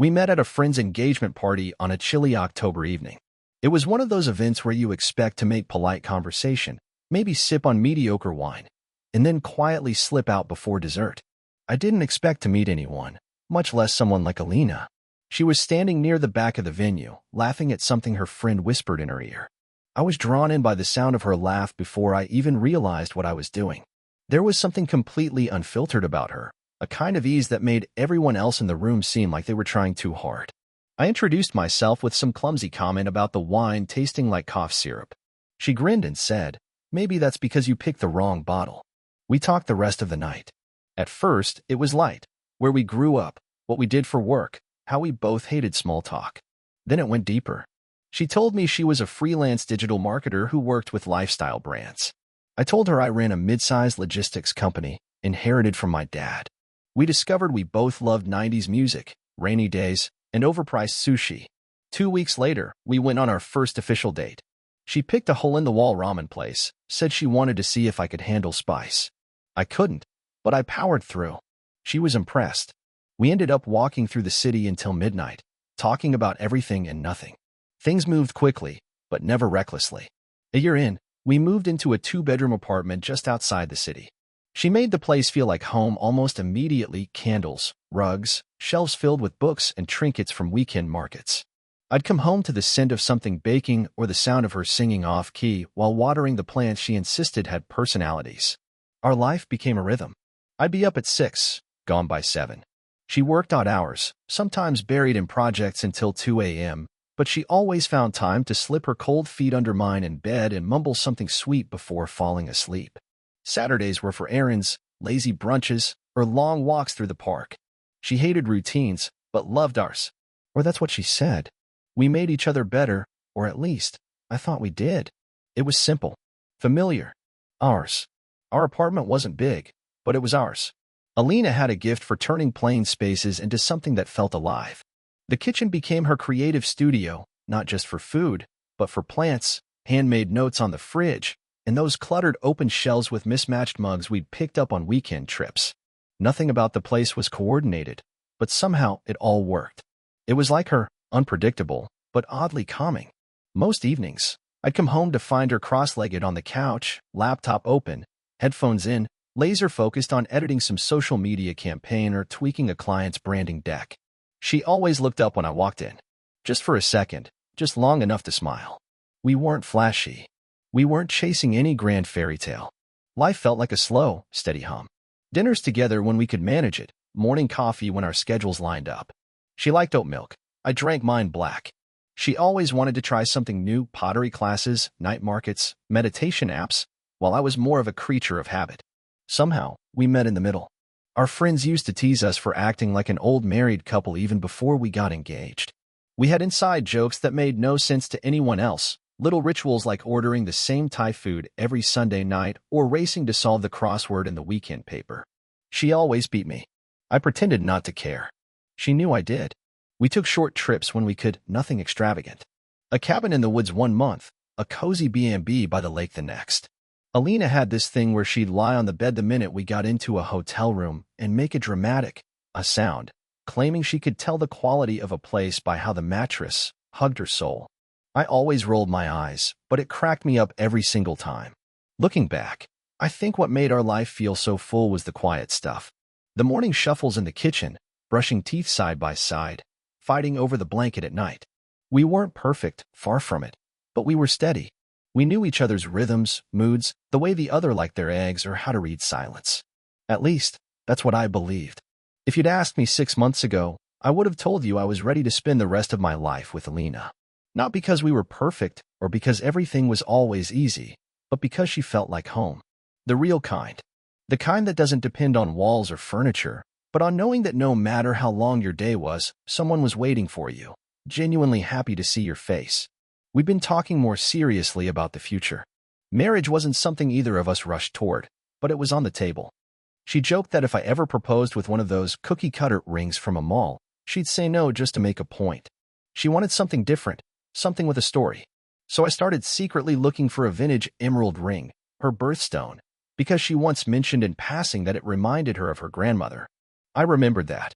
We met at a friend's engagement party on a chilly October evening. It was one of those events where you expect to make polite conversation, maybe sip on mediocre wine, and then quietly slip out before dessert. I didn't expect to meet anyone, much less someone like Alina. She was standing near the back of the venue, laughing at something her friend whispered in her ear. I was drawn in by the sound of her laugh before I even realized what I was doing. There was something completely unfiltered about her, a kind of ease that made everyone else in the room seem like they were trying too hard. I introduced myself with some clumsy comment about the wine tasting like cough syrup. She grinned and said, "Maybe that's because you picked the wrong bottle." We talked the rest of the night. At first, it was light, where we grew up, what we did for work, how we both hated small talk. Then it went deeper. She told me she was a freelance digital marketer who worked with lifestyle brands. I told her I ran a mid-sized logistics company, inherited from my dad. We discovered we both loved 90s music, rainy days, and overpriced sushi. 2 weeks later, we went on our first official date. She picked a hole-in-the-wall ramen place, said she wanted to see if I could handle spice. I couldn't, but I powered through. She was impressed. We ended up walking through the city until midnight, talking about everything and nothing. Things moved quickly, but never recklessly. A year in, we moved into a 2-bedroom apartment just outside the city. She made the place feel like home almost immediately. Candles, rugs, shelves filled with books and trinkets from weekend markets. I'd come home to the scent of something baking or the sound of her singing off-key while watering the plants she insisted had personalities. Our life became a rhythm. I'd be up at 6, gone by 7. She worked odd hours, sometimes buried in projects until 2 a.m., but she always found time to slip her cold feet under mine in bed and mumble something sweet before falling asleep. Saturdays were for errands, lazy brunches, or long walks through the park. She hated routines, but loved ours. Or that's what she said. We made each other better, or at least, I thought we did. It was simple, familiar, ours. Our apartment wasn't big, but it was ours. Alina had a gift for turning plain spaces into something that felt alive. The kitchen became her creative studio, not just for food, but for plants, handmade notes on the fridge, and those cluttered open shelves with mismatched mugs we'd picked up on weekend trips. Nothing about the place was coordinated, but somehow it all worked. It was like her, unpredictable, but oddly calming. Most evenings, I'd come home to find her cross-legged on the couch, laptop open, headphones in, laser-focused on editing some social media campaign or tweaking a client's branding deck. She always looked up when I walked in. Just for a second, just long enough to smile. We weren't flashy. We weren't chasing any grand fairy tale. Life felt like a slow, steady hum. Dinners together when we could manage it, morning coffee when our schedules lined up. She liked oat milk. I drank mine black. She always wanted to try something new, pottery classes, night markets, meditation apps, while I was more of a creature of habit. Somehow, we met in the middle. Our friends used to tease us for acting like an old married couple even before we got engaged. We had inside jokes that made no sense to anyone else, little rituals like ordering the same Thai food every Sunday night or racing to solve the crossword in the weekend paper. She always beat me. I pretended not to care. She knew I did. We took short trips when we could, nothing extravagant. A cabin in the woods 1 month, a cozy B&B by the lake the next. Alina had this thing where she'd lie on the bed the minute we got into a hotel room and make a sound, claiming she could tell the quality of a place by how the mattress hugged her soul. I always rolled my eyes, but it cracked me up every single time. Looking back, I think what made our life feel so full was the quiet stuff. The morning shuffles in the kitchen, brushing teeth side by side, fighting over the blanket at night. We weren't perfect, far from it, but we were steady. We knew each other's rhythms, moods, the way the other liked their eggs, or how to read silence. At least, that's what I believed. If you'd asked me 6 months ago, I would have told you I was ready to spend the rest of my life with Alina. Not because we were perfect or because everything was always easy, but because she felt like home. The real kind. The kind that doesn't depend on walls or furniture, but on knowing that no matter how long your day was, someone was waiting for you, genuinely happy to see your face. We've been talking more seriously about the future. Marriage wasn't something either of us rushed toward, but it was on the table. She joked that if I ever proposed with one of those cookie-cutter rings from a mall, she'd say no just to make a point. She wanted something different, something with a story. So I started secretly looking for a vintage emerald ring, her birthstone, because she once mentioned in passing that it reminded her of her grandmother. I remembered that.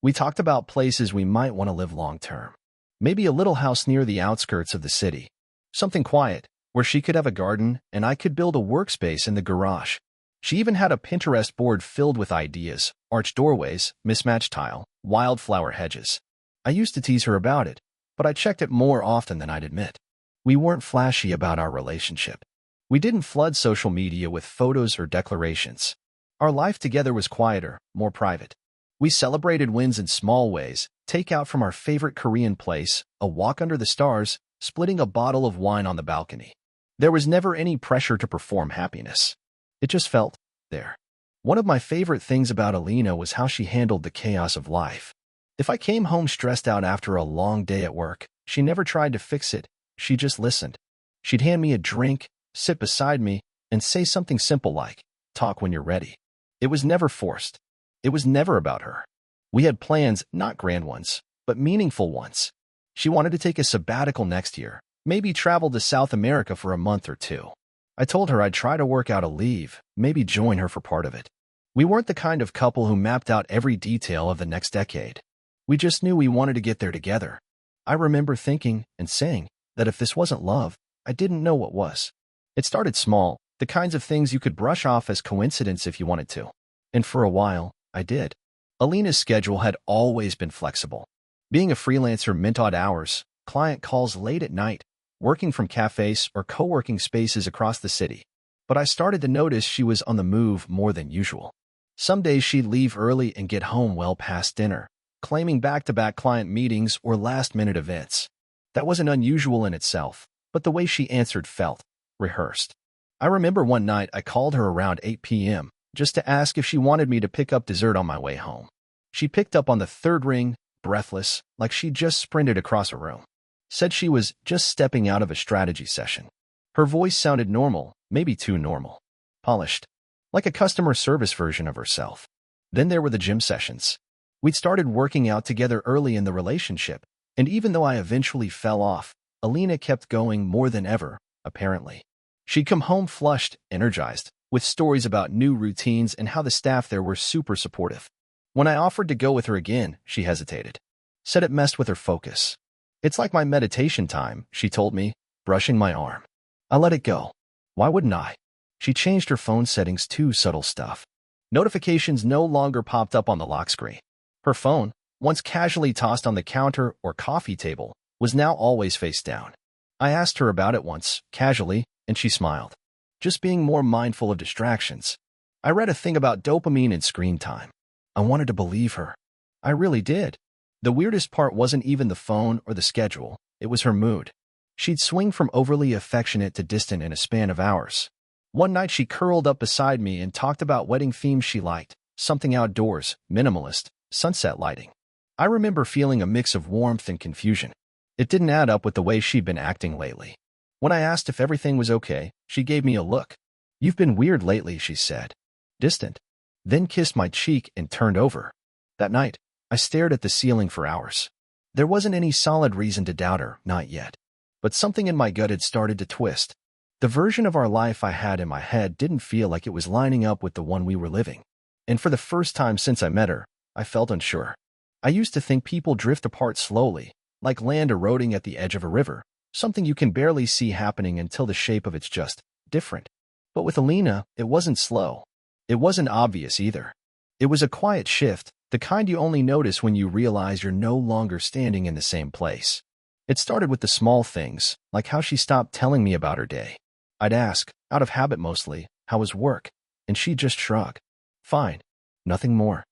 We talked about places we might want to live long-term. Maybe a little house near the outskirts of the city. Something quiet, where she could have a garden and I could build a workspace in the garage. She even had a Pinterest board filled with ideas, arched doorways, mismatched tile, wildflower hedges. I used to tease her about it, but I checked it more often than I'd admit. We weren't flashy about our relationship. We didn't flood social media with photos or declarations. Our life together was quieter, more private. We celebrated wins in small ways, takeout from our favorite Korean place, a walk under the stars, splitting a bottle of wine on the balcony. There was never any pressure to perform happiness. It just felt there. One of my favorite things about Alina was how she handled the chaos of life. If I came home stressed out after a long day at work, she never tried to fix it. She just listened. She'd hand me a drink, sit beside me, and say something simple like, "Talk when you're ready." It was never forced. It was never about her. We had plans, not grand ones, but meaningful ones. She wanted to take a sabbatical next year, maybe travel to South America for a month or two. I told her I'd try to work out a leave, maybe join her for part of it. We weren't the kind of couple who mapped out every detail of the next decade. We just knew we wanted to get there together. I remember thinking and saying that if this wasn't love, I didn't know what was. It started small, the kinds of things you could brush off as coincidence if you wanted to. And for a while, I did. Alina's schedule had always been flexible. Being a freelancer meant odd hours, client calls late at night, working from cafes or co-working spaces across the city. But I started to notice she was on the move more than usual. Some days she'd leave early and get home well past dinner, claiming back-to-back client meetings or last-minute events. That wasn't unusual in itself, but the way she answered felt rehearsed. I remember one night I called her around 8 p.m. just to ask if she wanted me to pick up dessert on my way home. She picked up on the third ring, breathless, like she'd just sprinted across a room. Said she was just stepping out of a strategy session. Her voice sounded normal, maybe too normal. Polished. Like a customer service version of herself. Then there were the gym sessions. We'd started working out together early in the relationship, and even though I eventually fell off, Alina kept going more than ever, apparently. She'd come home flushed, energized, with stories about new routines and how the staff there were super supportive. When I offered to go with her again, she hesitated. Said it messed with her focus. "It's like my meditation time," she told me, brushing my arm. I let it go. Why wouldn't I? She changed her phone settings too, subtle stuff. Notifications no longer popped up on the lock screen. Her phone, once casually tossed on the counter or coffee table, was now always face down. I asked her about it once, casually, and she smiled. Just being more mindful of distractions. I read a thing about dopamine and screen time. I wanted to believe her. I really did. The weirdest part wasn't even the phone or the schedule, it was her mood. She'd swing from overly affectionate to distant in a span of hours. One night she curled up beside me and talked about wedding themes she liked, something outdoors, minimalist, sunset lighting. I remember feeling a mix of warmth and confusion. It didn't add up with the way she'd been acting lately. When I asked if everything was okay, she gave me a look. "You've been weird lately," she said. Distant. Then kissed my cheek and turned over. That night, I stared at the ceiling for hours. There wasn't any solid reason to doubt her, not yet. But something in my gut had started to twist. The version of our life I had in my head didn't feel like it was lining up with the one we were living. And for the first time since I met her, I felt unsure. I used to think people drift apart slowly, like land eroding at the edge of a river, something you can barely see happening until the shape of it's just different. But with Alina, it wasn't slow. It wasn't obvious either. It was a quiet shift, the kind you only notice when you realize you're no longer standing in the same place. It started with the small things, like how she stopped telling me about her day. I'd ask, out of habit mostly, "How was work?" And she'd just shrug. Fine. Nothing more.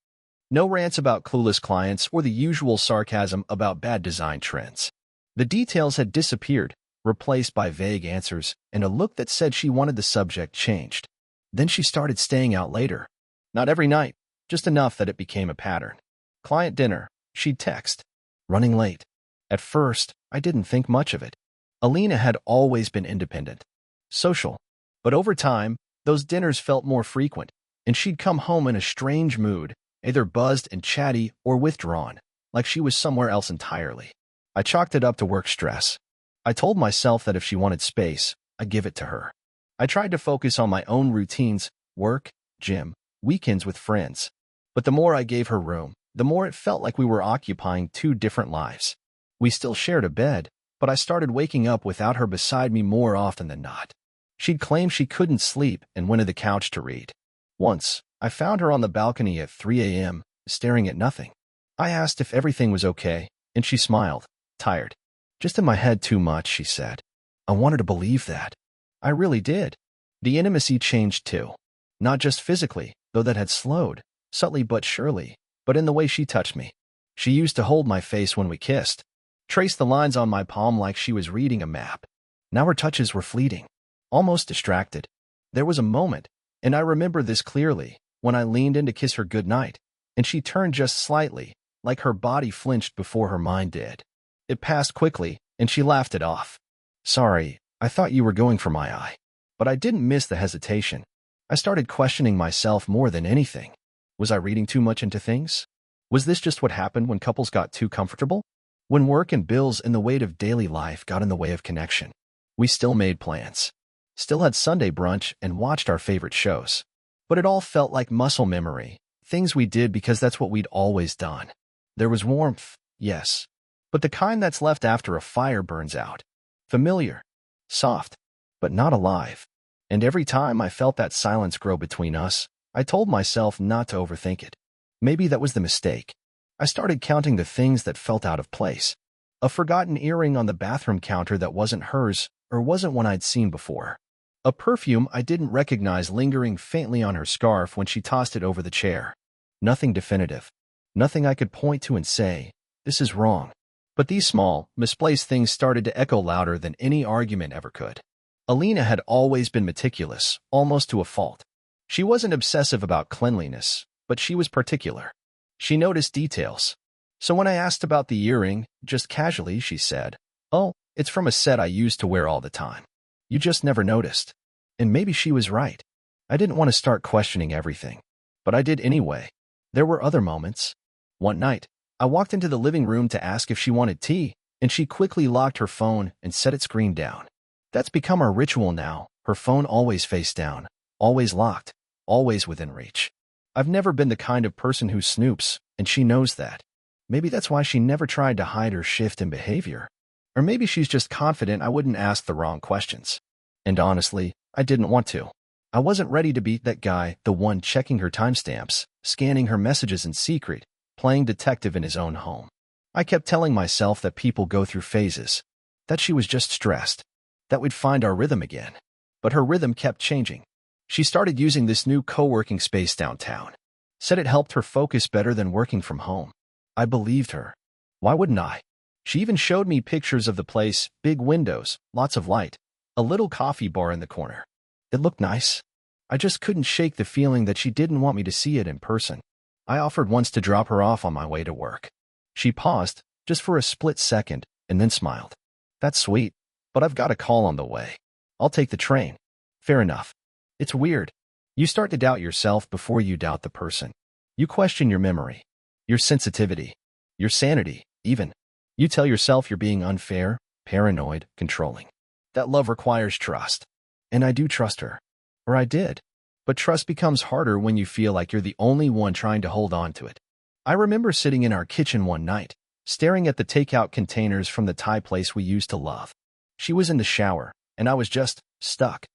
No rants about clueless clients or the usual sarcasm about bad design trends. The details had disappeared, replaced by vague answers and a look that said she wanted the subject changed. Then she started staying out later. Not every night, just enough that it became a pattern. Client dinner, she'd text. Running late. At first, I didn't think much of it. Alina had always been independent. Social. But over time, those dinners felt more frequent, and she'd come home in a strange mood, either buzzed and chatty or withdrawn, like she was somewhere else entirely. I chalked it up to work stress. I told myself that if she wanted space, I'd give it to her. I tried to focus on my own routines, work, gym, weekends with friends. But the more I gave her room, the more it felt like we were occupying two different lives. We still shared a bed, but I started waking up without her beside me more often than not. She'd claim she couldn't sleep and went to the couch to read. Once, I found her on the balcony at 3 a.m., staring at nothing. I asked if everything was okay, and she smiled, tired. Just in my head too much, she said. I wanted to believe that. I really did. The intimacy changed too. Not just physically, though that had slowed, subtly but surely, but in the way she touched me. She used to hold my face when we kissed, trace the lines on my palm like she was reading a map. Now her touches were fleeting, almost distracted. There was a moment, and I remember this clearly, when I leaned in to kiss her goodnight, and she turned just slightly, like her body flinched before her mind did. It passed quickly, and she laughed it off. Sorry, I thought you were going for my eye. But I didn't miss the hesitation. I started questioning myself more than anything. Was I reading too much into things? Was this just what happened when couples got too comfortable? When work and bills and the weight of daily life got in the way of connection? We still made plans. Still had Sunday brunch and watched our favorite shows. But it all felt like muscle memory, things we did because that's what we'd always done. There was warmth, yes, but the kind that's left after a fire burns out. Familiar, soft, but not alive. And every time I felt that silence grow between us, I told myself not to overthink it. Maybe that was the mistake. I started counting the things that felt out of place. A forgotten earring on the bathroom counter that wasn't hers or wasn't one I'd seen before. A perfume I didn't recognize lingering faintly on her scarf when she tossed it over the chair. Nothing definitive. Nothing I could point to and say, this is wrong. But these small, misplaced things started to echo louder than any argument ever could. Alina had always been meticulous, almost to a fault. She wasn't obsessive about cleanliness, but she was particular. She noticed details. So when I asked about the earring, just casually, she said, "Oh, it's from a set I used to wear all the time. You just never noticed." And maybe she was right. I didn't want to start questioning everything, but I did anyway. There were other moments. One night, I walked into the living room to ask if she wanted tea, and she quickly locked her phone and set its screen down. That's become our ritual now, her phone always face down, always locked, always within reach. I've never been the kind of person who snoops, and she knows that. Maybe that's why she never tried to hide her shift in behavior. Or maybe she's just confident I wouldn't ask the wrong questions. And honestly, I didn't want to. I wasn't ready to be that guy, the one checking her timestamps, scanning her messages in secret, playing detective in his own home. I kept telling myself that people go through phases, that she was just stressed, that we'd find our rhythm again. But her rhythm kept changing. She started using this new co-working space downtown. Said it helped her focus better than working from home. I believed her. Why wouldn't I? She even showed me pictures of the place, big windows, lots of light, a little coffee bar in the corner. It looked nice. I just couldn't shake the feeling that she didn't want me to see it in person. I offered once to drop her off on my way to work. She paused, just for a split second, and then smiled. That's sweet, but I've got a call on the way. I'll take the train. Fair enough. It's weird. You start to doubt yourself before you doubt the person. You question your memory, your sensitivity, your sanity, even. You tell yourself you're being unfair, paranoid, controlling. That love requires trust. And I do trust her. Or I did. But trust becomes harder when you feel like you're the only one trying to hold on to it. I remember sitting in our kitchen one night, staring at the takeout containers from the Thai place we used to love. She was in the shower, and I was just stuck.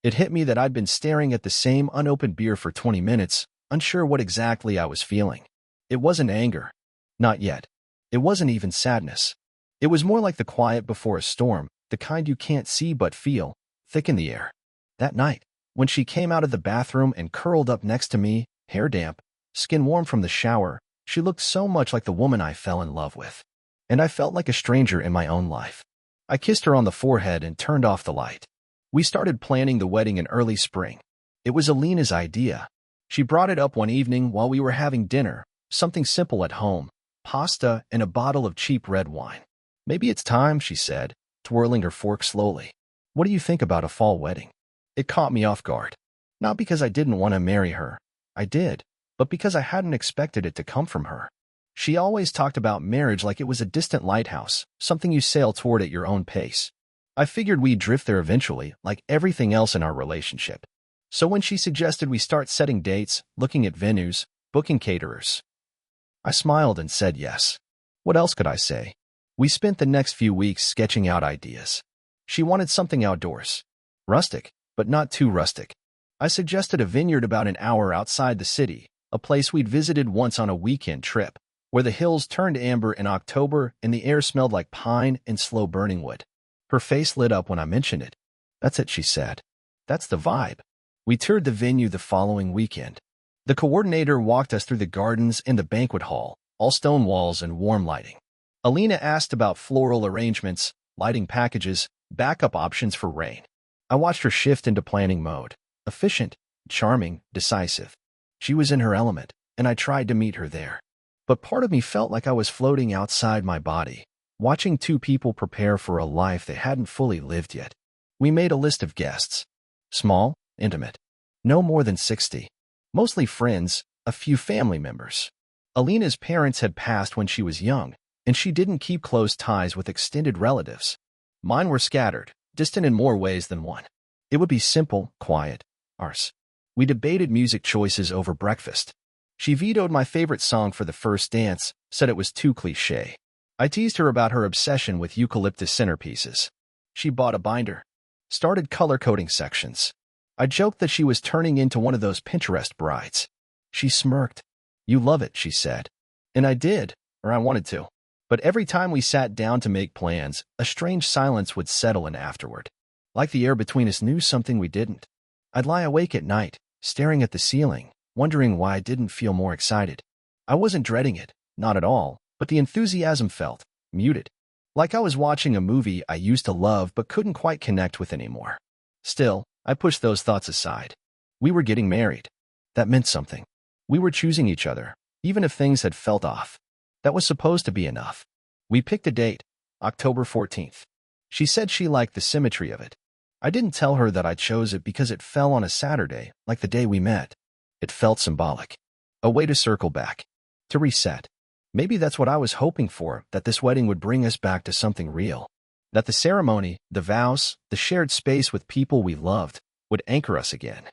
It hit me that I'd been staring at the same unopened beer for 20 minutes, unsure what exactly I was feeling. It wasn't anger. Not yet. It wasn't even sadness. It was more like the quiet before a storm, the kind you can't see but feel, thick in the air. That night, when she came out of the bathroom and curled up next to me, hair damp, skin warm from the shower, she looked so much like the woman I fell in love with. And I felt like a stranger in my own life. I kissed her on the forehead and turned off the light. We started planning the wedding in early spring. It was Alina's idea. She brought it up one evening while we were having dinner, something simple at home, pasta and a bottle of cheap red wine. Maybe it's time, she said, twirling her fork slowly. What do you think about a fall wedding? It caught me off guard. Not because I didn't want to marry her. I did, but because I hadn't expected it to come from her. She always talked about marriage like it was a distant lighthouse, something you sail toward at your own pace. I figured we'd drift there eventually, like everything else in our relationship. So when she suggested we start setting dates, looking at venues, booking caterers, I smiled and said yes. What else could I say? We spent the next few weeks sketching out ideas. She wanted something outdoors. Rustic, but not too rustic. I suggested a vineyard about an hour outside the city, a place we'd visited once on a weekend trip, where the hills turned amber in October and the air smelled like pine and slow-burning wood. Her face lit up when I mentioned it. That's it, she said. That's the vibe. We toured the venue the following weekend. The coordinator walked us through the gardens and the banquet hall, all stone walls and warm lighting. Alina asked about floral arrangements, lighting packages, backup options for rain. I watched her shift into planning mode. Efficient, charming, decisive. She was in her element, and I tried to meet her there. But part of me felt like I was floating outside my body, watching two people prepare for a life they hadn't fully lived yet. We made a list of guests. Small, intimate. No more than 60. Mostly friends, a few family members. Alina's parents had passed when she was young, and she didn't keep close ties with extended relatives. Mine were scattered, distant in more ways than one. It would be simple, quiet, ours. We debated music choices over breakfast. She vetoed my favorite song for the first dance, said it was too cliché. I teased her about her obsession with eucalyptus centerpieces. She bought a binder. Started color-coding sections. I joked that she was turning into one of those Pinterest brides. She smirked. You love it, she said. And I did, or I wanted to. But every time we sat down to make plans, a strange silence would settle in afterward. Like the air between us knew something we didn't. I'd lie awake at night, staring at the ceiling, wondering why I didn't feel more excited. I wasn't dreading it, not at all, but the enthusiasm felt muted. Like I was watching a movie I used to love but couldn't quite connect with anymore. Still, I pushed those thoughts aside. We were getting married. That meant something. We were choosing each other, even if things had felt off. That was supposed to be enough. We picked a date, October 14th. She said she liked the symmetry of it. I didn't tell her that I chose it because it fell on a Saturday, like the day we met. It felt symbolic. A way to circle back. To reset. Maybe that's what I was hoping for, that this wedding would bring us back to something real. That the ceremony, the vows, the shared space with people we loved, would anchor us again.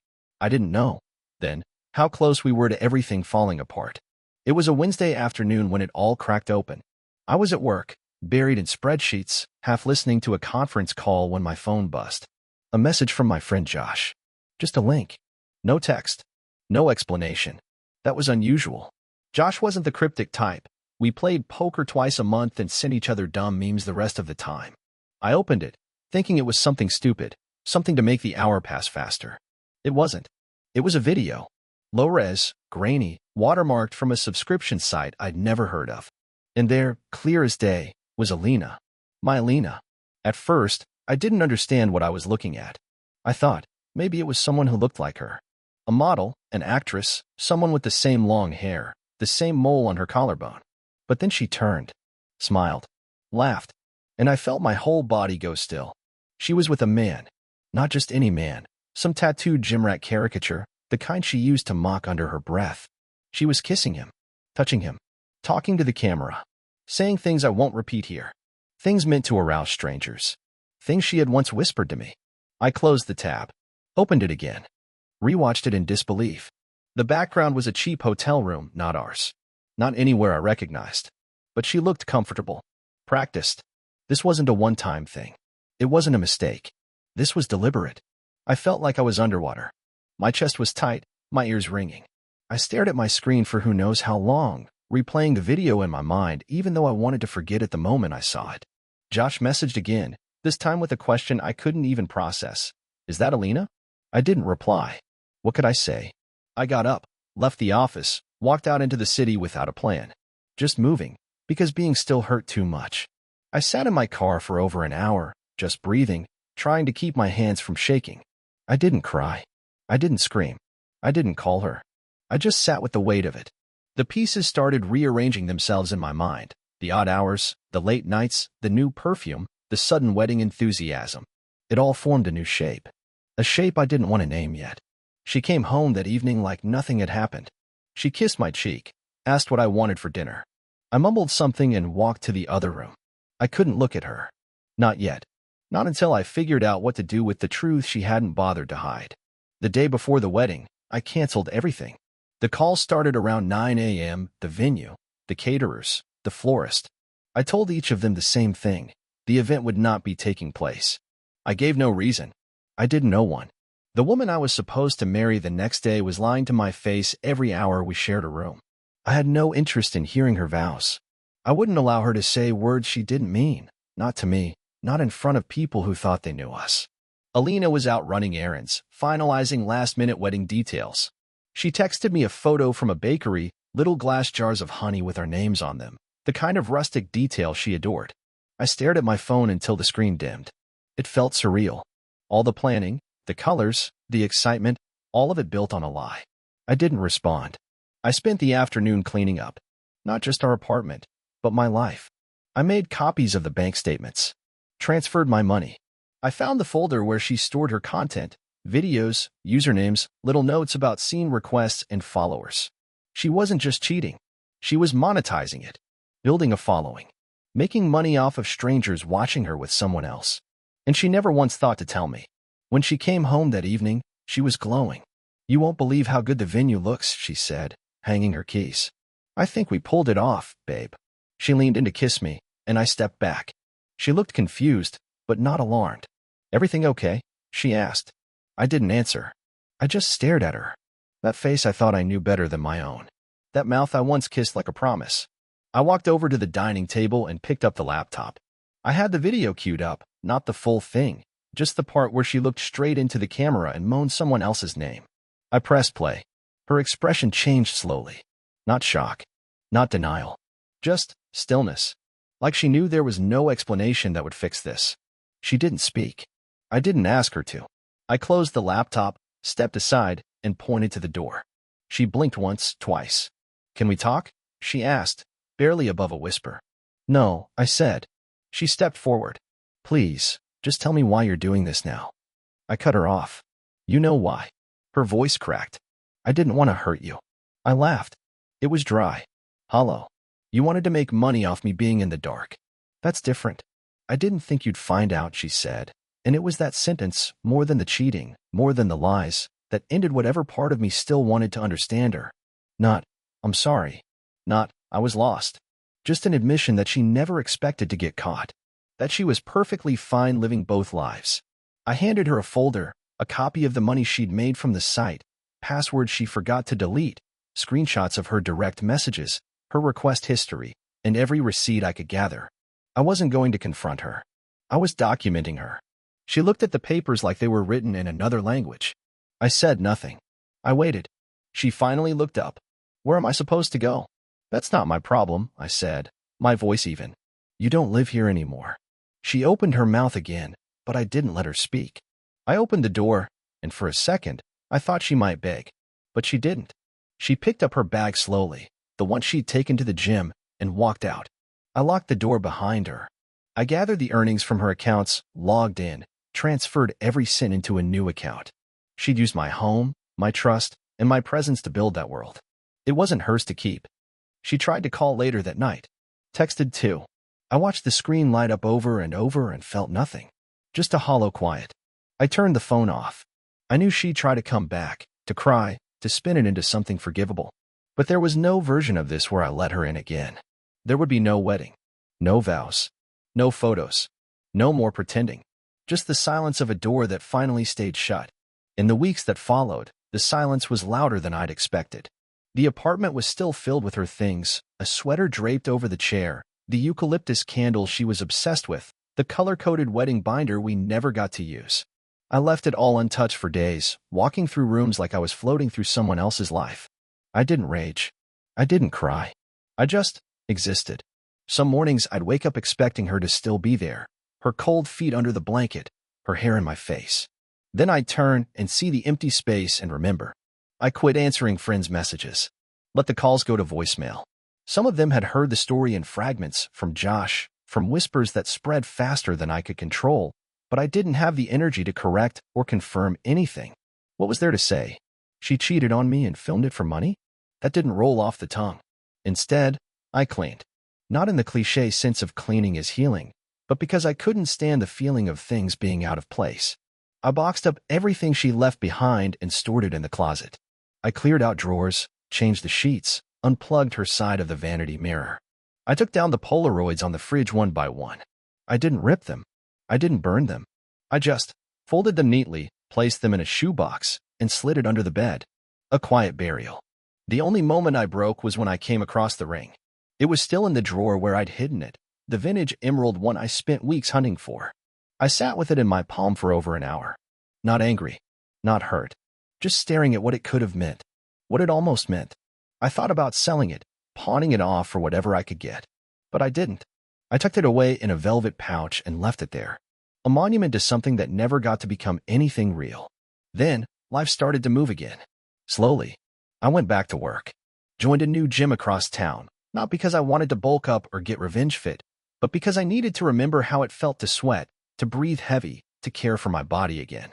I didn't know, then, how close we were to everything falling apart. It was a Wednesday afternoon when it all cracked open. I was at work, buried in spreadsheets, half listening to a conference call when my phone buzzed. A message from my friend Josh. Just a link. No text. No explanation. That was unusual. Josh wasn't the cryptic type. We played poker twice a month and sent each other dumb memes the rest of the time. I opened it, thinking it was something stupid, something to make the hour pass faster. It wasn't. It was a video. Low-res, grainy, watermarked from a subscription site I'd never heard of. And there, clear as day, was Alina. My Alina. At first, I didn't understand what I was looking at. I thought, maybe it was someone who looked like her. A model, an actress, someone with the same long hair, the same mole on her collarbone. But then she turned, smiled, laughed, and I felt my whole body go still. She was with a man. Not just any man. Some tattooed gym rat caricature, the kind she used to mock under her breath. She was kissing him, touching him, talking to the camera, saying things I won't repeat here. Things meant to arouse strangers. Things she had once whispered to me. I closed the tab, opened it again, rewatched it in disbelief. The background was a cheap hotel room, not ours. Not anywhere I recognized. But she looked comfortable, practiced. This wasn't a one-time thing. It wasn't a mistake. This was deliberate. I felt like I was underwater. My chest was tight, my ears ringing. I stared at my screen for who knows how long, replaying the video in my mind even though I wanted to forget it the moment I saw it. Josh messaged again, this time with a question I couldn't even process. Is that Alina? I didn't reply. What could I say? I got up, left the office, walked out into the city without a plan. Just moving, because being still hurt too much. I sat in my car for over an hour, just breathing, trying to keep my hands from shaking. I didn't cry. I didn't scream. I didn't call her. I just sat with the weight of it. The pieces started rearranging themselves in my mind. The odd hours, the late nights, the new perfume, the sudden wedding enthusiasm. It all formed a new shape. A shape I didn't want to name yet. She came home that evening like nothing had happened. She kissed my cheek, asked what I wanted for dinner. I mumbled something and walked to the other room. I couldn't look at her. Not yet. Not until I figured out what to do with the truth she hadn't bothered to hide. The day before the wedding, I canceled everything. The call started around 9 a.m., the venue, the caterers, the florist. I told each of them the same thing. The event would not be taking place. I gave no reason. I didn't know one. The woman I was supposed to marry the next day was lying to my face every hour we shared a room. I had no interest in hearing her vows. I wouldn't allow her to say words she didn't mean. Not to me, not in front of people who thought they knew us. Alina was out running errands, finalizing last-minute wedding details. She texted me a photo from a bakery, little glass jars of honey with our names on them, the kind of rustic detail she adored. I stared at my phone until the screen dimmed. It felt surreal. All the planning, the colors, the excitement, all of it built on a lie. I didn't respond. I spent the afternoon cleaning up. Not just our apartment, but my life. I made copies of the bank statements. Transferred my money. I found the folder where she stored her content, videos, usernames, little notes about scene requests and followers. She wasn't just cheating. She was monetizing it, building a following, making money off of strangers watching her with someone else. And she never once thought to tell me. When she came home that evening, she was glowing. "You won't believe how good the venue looks," she said, hanging her keys. "I think we pulled it off, babe." She leaned in to kiss me, and I stepped back. She looked confused, but not alarmed. "Everything okay?" she asked. I didn't answer. I just stared at her. That face I thought I knew better than my own. That mouth I once kissed like a promise. I walked over to the dining table and picked up the laptop. I had the video queued up, not the full thing, just the part where she looked straight into the camera and moaned someone else's name. I pressed play. Her expression changed slowly. Not shock. Not denial. Just stillness. Like she knew there was no explanation that would fix this. She didn't speak. I didn't ask her to. I closed the laptop, stepped aside, and pointed to the door. She blinked once, twice. "Can we talk?" she asked, barely above a whisper. "No," I said. She stepped forward. "Please, just tell me why you're doing this now." I cut her off. "You know why." Her voice cracked. "I didn't want to hurt you." I laughed. It was dry. Hollow. "You wanted to make money off me being in the dark. That's different." "I didn't think you'd find out," she said. And it was that sentence, more than the cheating, more than the lies, that ended whatever part of me still wanted to understand her. Not, "I'm sorry." Not, "I was lost." Just an admission that she never expected to get caught. That she was perfectly fine living both lives. I handed her a folder, a copy of the money she'd made from the site, passwords she forgot to delete, screenshots of her direct messages, her request history, and every receipt I could gather. I wasn't going to confront her. I was documenting her. She looked at the papers like they were written in another language. I said nothing. I waited. She finally looked up. "Where am I supposed to go?" "That's not my problem," I said, my voice even. "You don't live here anymore." She opened her mouth again, but I didn't let her speak. I opened the door, and for a second, I thought she might beg. But she didn't. She picked up her bag slowly, the one she'd taken to the gym, and walked out. I locked the door behind her. I gathered the earnings from her accounts, logged in, transferred every cent into a new account. She'd used my home, my trust, and my presence to build that world. It wasn't hers to keep. She tried to call later that night. Texted too. I watched the screen light up over and felt nothing. Just a hollow quiet. I turned the phone off. I knew she'd try to come back, to cry, to spin it into something forgivable. But there was no version of this where I let her in again. There would be no wedding. No vows. No photos. No more pretending. Just the silence of a door that finally stayed shut. In the weeks that followed, the silence was louder than I'd expected. The apartment was still filled with her things, a sweater draped over the chair, the eucalyptus candle she was obsessed with, the color-coded wedding binder we never got to use. I left it all untouched for days, walking through rooms like I was floating through someone else's life. I didn't rage. I didn't cry. I just existed. Some mornings I'd wake up expecting her to still be there, her cold feet under the blanket, her hair in my face. Then I'd turn and see the empty space and remember. I quit answering friends' messages. Let the calls go to voicemail. Some of them had heard the story in fragments, from Josh, from whispers that spread faster than I could control, but I didn't have the energy to correct or confirm anything. What was there to say? She cheated on me and filmed it for money? That didn't roll off the tongue. Instead, I cleaned. Not in the cliché sense of cleaning is healing, but because I couldn't stand the feeling of things being out of place. I boxed up everything she left behind and stored it in the closet. I cleared out drawers, changed the sheets, unplugged her side of the vanity mirror. I took down the Polaroids on the fridge one by one. I didn't rip them. I didn't burn them. I just folded them neatly, placed them in a shoebox, and slid it under the bed. A quiet burial. The only moment I broke was when I came across the ring. It was still in the drawer where I'd hidden it, the vintage emerald one I spent weeks hunting for. I sat with it in my palm for over an hour. Not angry, not hurt, just staring at what it could have meant, what it almost meant. I thought about selling it, pawning it off for whatever I could get. But I didn't. I tucked it away in a velvet pouch and left it there. A monument to something that never got to become anything real. Then, life started to move again. Slowly. I went back to work. Joined a new gym across town, not because I wanted to bulk up or get revenge fit, but because I needed to remember how it felt to sweat, to breathe heavy, to care for my body again.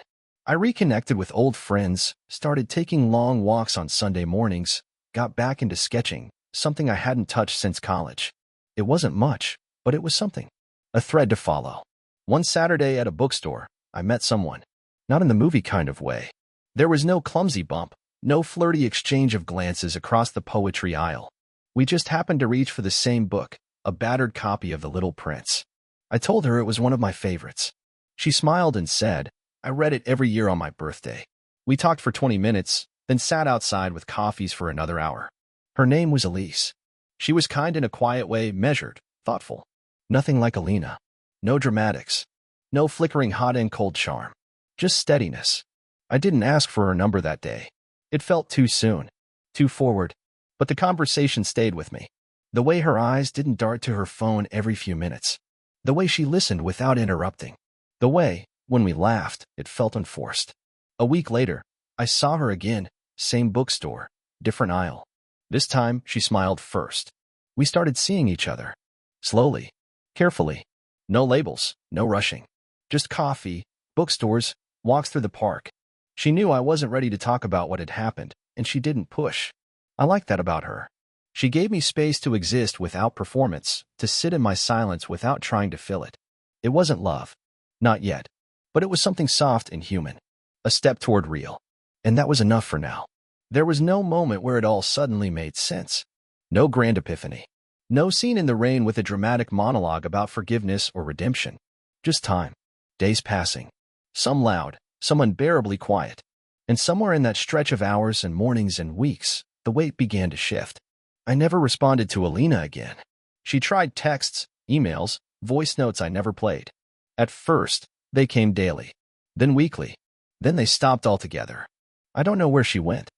I reconnected with old friends, started taking long walks on Sunday mornings, got back into sketching, something I hadn't touched since college. It wasn't much, but it was something. A thread to follow. One Saturday at a bookstore, I met someone. Not in the movie kind of way. There was no clumsy bump, no flirty exchange of glances across the poetry aisle. We just happened to reach for the same book, a battered copy of The Little Prince. I told her it was one of my favorites. She smiled and said, I read it every year on my birthday. We talked for 20 minutes, then sat outside with coffees for another hour. Her name was Elise. She was kind in a quiet way, measured, thoughtful. Nothing like Alina. No dramatics. No flickering hot and cold charm. Just steadiness. I didn't ask for her number that day. It felt too soon, too forward, but the conversation stayed with me. The way her eyes didn't dart to her phone every few minutes. The way she listened without interrupting. The way, when we laughed, it felt unforced. A week later, I saw her again, same bookstore, different aisle. This time, she smiled first. We started seeing each other. Slowly, carefully. No labels, no rushing. Just coffee, bookstores, walks through the park. She knew I wasn't ready to talk about what had happened, and she didn't push. I liked that about her. She gave me space to exist without performance, to sit in my silence without trying to fill it. It wasn't love. Not yet. But it was something soft and human. A step toward real. And that was enough for now. There was no moment where it all suddenly made sense. No grand epiphany. No scene in the rain with a dramatic monologue about forgiveness or redemption. Just time. Days passing. Some loud, some unbearably quiet. And somewhere in that stretch of hours and mornings and weeks, the weight began to shift. I never responded to Alina again. She tried texts, emails, voice notes I never played. At first, they came daily. Then weekly. Then they stopped altogether. I don't know where she went.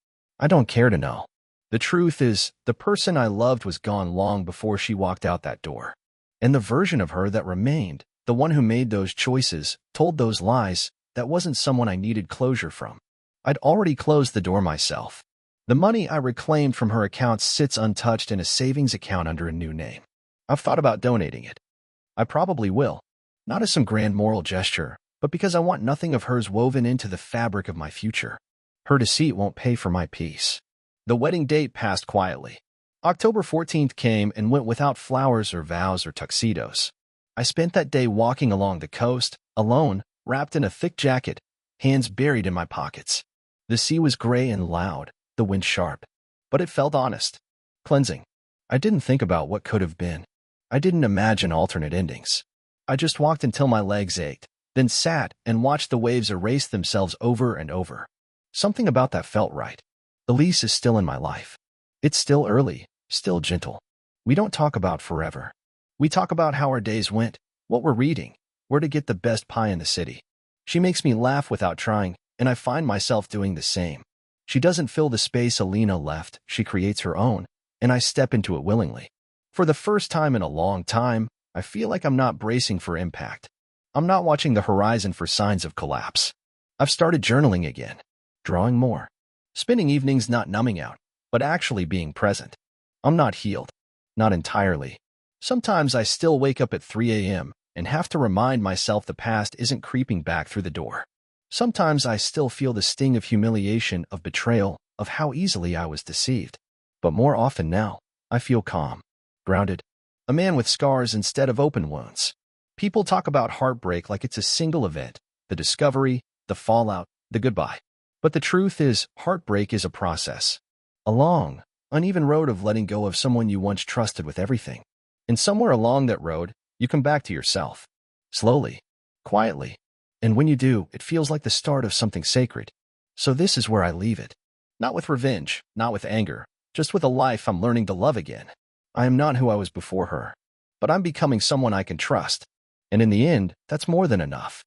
I don't care to know. The truth is, the person I loved was gone long before she walked out that door. And the version of her that remained, the one who made those choices, told those lies, that wasn't someone I needed closure from. I'd already closed the door myself. The money I reclaimed from her account sits untouched in a savings account under a new name. I've thought about donating it. I probably will. Not as some grand moral gesture, but because I want nothing of hers woven into the fabric of my future. Her deceit won't pay for my peace. The wedding date passed quietly. October 14th came and went without flowers or vows or tuxedos. I spent that day walking along the coast, alone, wrapped in a thick jacket, hands buried in my pockets. The sea was gray and loud, the wind sharp. But it felt honest. Cleansing. I didn't think about what could have been. I didn't imagine alternate endings. I just walked until my legs ached, then sat and watched the waves erase themselves over and over. Something about that felt right. Elise is still in my life. It's still early, still gentle. We don't talk about forever. We talk about how our days went, what we're reading, where to get the best pie in the city. She makes me laugh without trying, and I find myself doing the same. She doesn't fill the space Alina left, she creates her own, and I step into it willingly. For the first time in a long time, I feel like I'm not bracing for impact. I'm not watching the horizon for signs of collapse. I've started journaling again, drawing more. Spending evenings not numbing out, but actually being present. I'm not healed. Not entirely. Sometimes I still wake up at 3 a.m. and have to remind myself the past isn't creeping back through the door. Sometimes I still feel the sting of humiliation, of betrayal, of how easily I was deceived. But more often now, I feel calm, grounded, a man with scars instead of open wounds. People talk about heartbreak like it's a single event, the discovery, the fallout, the goodbye. But the truth is, heartbreak is a process. A long, uneven road of letting go of someone you once trusted with everything. And somewhere along that road, you come back to yourself. Slowly, quietly. And when you do, it feels like the start of something sacred. So this is where I leave it. Not with revenge, not with anger, just with a life I'm learning to love again. I am not who I was before her, but I'm becoming someone I can trust. And in the end, that's more than enough.